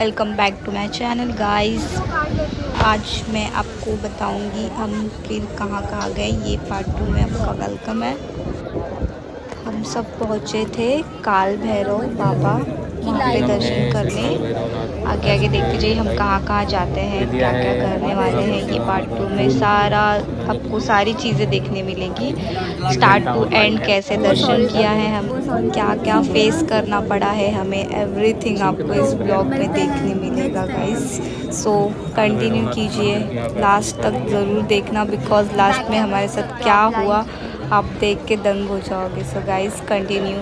Welcome back to my channel guys. आज मैं आपको बताऊंगी हम फिर कहाँ कहाँ गए। ये पार्ट 2 में आपका वेलकम है। हम सब पहुँचे थे काल भैरव बाबा, वहाँ पे दर्शन करने। आगे आगे देखते जाइए हम कहाँ कहाँ जाते हैं, क्या क्या करने वाले हैं। ये पार्ट 2 में सारा आपको सारी चीज़ें देखने मिलेगी, स्टार्ट टू एंड कैसे दर्शन किया है हम, क्या क्या फेस करना पड़ा है हमें, एवरीथिंग आपको इस ब्लॉग में देखने मिलेगा गाइस। सो कंटिन्यू कीजिए, लास्ट तक ज़रूर देखना, बिकॉज़ लास्ट में हमारे साथ क्या हुआ आप देख के दंग हो जाओगे। So guys continue.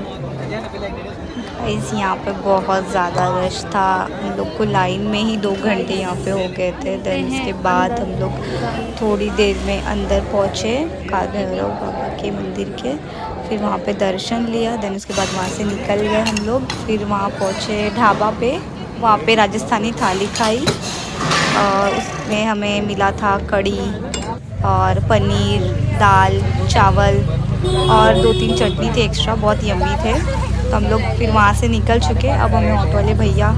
गाइस यहाँ पे बहुत ज़्यादा रश था, हम लोग को लाइन में ही 2 घंटे यहाँ पे हो गए थे। देन उसके बाद हम लोग थोड़ी देर में अंदर पहुँचे काल भैरव बाबा के मंदिर के, फिर वहाँ पे दर्शन लिया। देन उसके बाद वहाँ से निकल गए हम लोग, फिर वहाँ पहुँचे ढाबा पे, वहाँ पे राजस्थानी थाली खाई। उसमें हमें मिला था कढ़ी और पनीर, दाल, चावल और 2-3 चटनी थे एक्स्ट्रा, बहुत यम्मी थे। तो हम लोग फिर वहाँ से निकल चुके। अब हमें ऑटो वाले भैया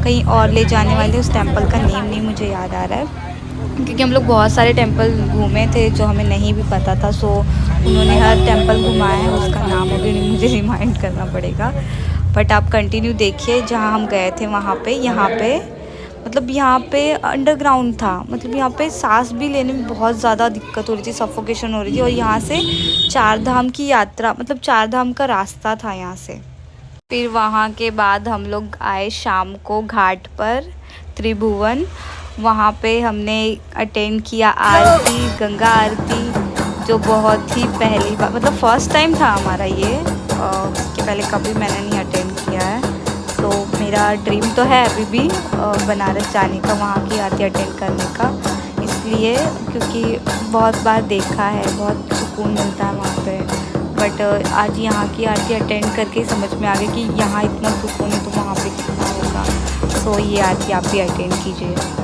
कहीं और ले जाने वाले, उस टेंपल का नेम नहीं मुझे याद आ रहा है, क्योंकि हम लोग बहुत सारे टेंपल घूमे थे जो हमें नहीं भी पता था। सो उन्होंने हर टेंपल घुमाया है, उसका नाम अभी नहीं मुझे रिमाइंड करना पड़ेगा। बट आप कंटिन्यू देखिए, जहाँ हम गए थे वहाँ पे, यहाँ पे अंडरग्राउंड था, मतलब यहाँ पे सांस भी लेने में बहुत ज़्यादा दिक्कत हो रही थी, सफोकेशन हो रही थी। और यहाँ से 4 धाम की यात्रा, मतलब 4 धाम का रास्ता था यहाँ से। फिर वहाँ के बाद हम लोग आए शाम को घाट पर त्रिभुवन, वहाँ पे हमने अटेंड किया आरती, गंगा आरती, जो बहुत ही पहली बार, मतलब फ़र्स्ट टाइम था हमारा ये। इसके पहले कभी मैंने नहीं अटेंड किया है। तो मेरा ड्रीम तो है अभी भी बनारस जाने का, वहाँ की आरती अटेंड करने का, इसलिए क्योंकि बहुत बार देखा है, बहुत सुकून मिलता है वहाँ पे। बट आज यहाँ की आरती अटेंड करके समझ में आ गया कि यहाँ इतना सुकून है तो वहाँ पे कितना होगा। सो ये आरती आप भी अटेंड कीजिए।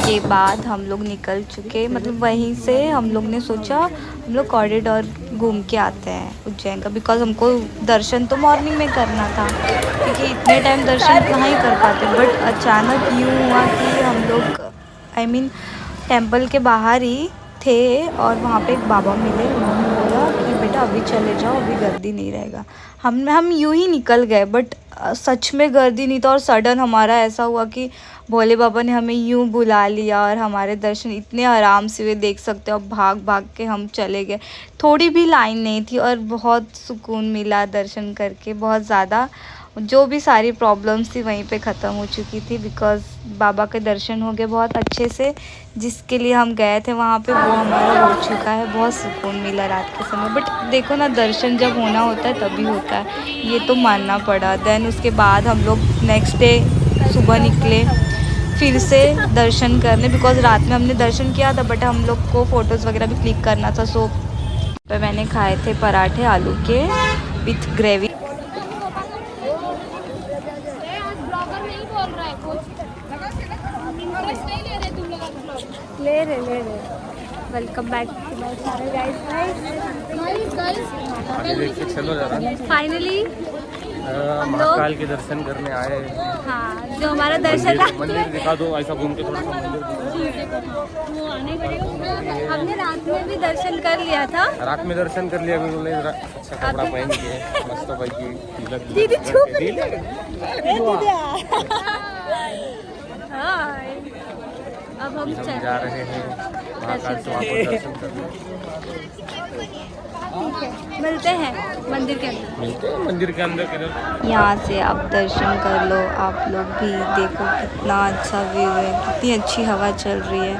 के बाद हम लोग निकल चुके, मतलब वहीं से हम लोग ने सोचा हम लोग कॉरिडोर घूम के आते हैं उज्जैन का, बिकॉज़ हमको दर्शन तो मॉर्निंग में करना था, क्योंकि इतने टाइम दर्शन कहाँ ही कर पाते। बट अचानक यूँ हुआ कि हम लोग टेंपल के बाहर ही थे और वहाँ पे एक बाबा मिले। उन्होंने बोला कि बेटा अभी चले जाओ, अभी गर्दी नहीं रहेगा। हम यूँ ही निकल गए, बट सच में गर्दी नहीं था। और सडन हमारा ऐसा हुआ कि भोले बाबा ने हमें यूँ बुला लिया और हमारे दर्शन इतने आराम से हुए, देख सकते हो। अब भाग भाग के हम चले गए, थोड़ी भी लाइन नहीं थी और बहुत सुकून मिला दर्शन करके, बहुत ज़्यादा। जो भी सारी प्रॉब्लम्स थी वहीं पे ख़त्म हो चुकी थी, बिकॉज़ बाबा के दर्शन हो गए बहुत अच्छे से। जिसके लिए हम गए थे वहाँ पे वो हमारा हो चुका है, बहुत सुकून मिला रात के समय। बट देखो ना, दर्शन जब होना होता है तभी होता है, ये तो मानना पड़ा। देन उसके बाद हम लोग नेक्स्ट डे सुबह निकले फिर से दर्शन करने, बिकॉज़ रात में हमने दर्शन किया था बट हम लोग को फ़ोटोज़ वगैरह भी क्लिक करना था। सो पर मैंने खाए थे पराठे आलू के विथ ग्रेवी। ले रहे welcome back to my channel guys. चलो जरा फाइनली महाकाल के दर्शन करने आए। हाँ, जो हमारा दर्शन मंदिर दिखा दो, ऐसा घूम के थोड़ा सा मंदिर। हमने रात में भी दर्शन कर लिया था, रात में दर्शन कर लिया, बिल्कुल अच्छा कपड़ा पहन के मस्त भाई की दीदी चुप। अब हम जा रहे हैं महाकाल से वहाँ पर दर्शन करने। मिलते हैं मंदिर के अंदर, मिलते हैं मंदिर के अंदर। यहाँ से आप दर्शन कर लो। आप लोग भी देखो कितना अच्छा व्यू है, कितनी अच्छी हवा चल रही है।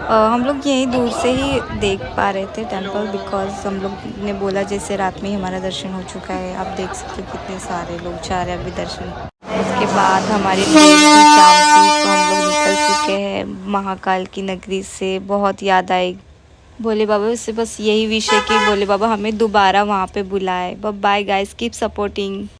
हम लोग यहीं दूर से ही देख पा रहे थे टेंपल, बिकॉज़ हम लोग ने बोला जैसे रात में ही हमारा दर्शन हो चुका है। आप देख सकते हो कितने सारे लोग जा रहे हैं अभी दर्शन। उसके बाद हमारी ट्रेन थी शाम की, तो हम लोग निकल चुके चुके हैं महाकाल की नगरी से। बहुत याद आई भोले बाबा से। बस यही विश है कि भोले बाबा हमें दोबारा वहाँ पे बुलाए। Bye guys, keep supporting.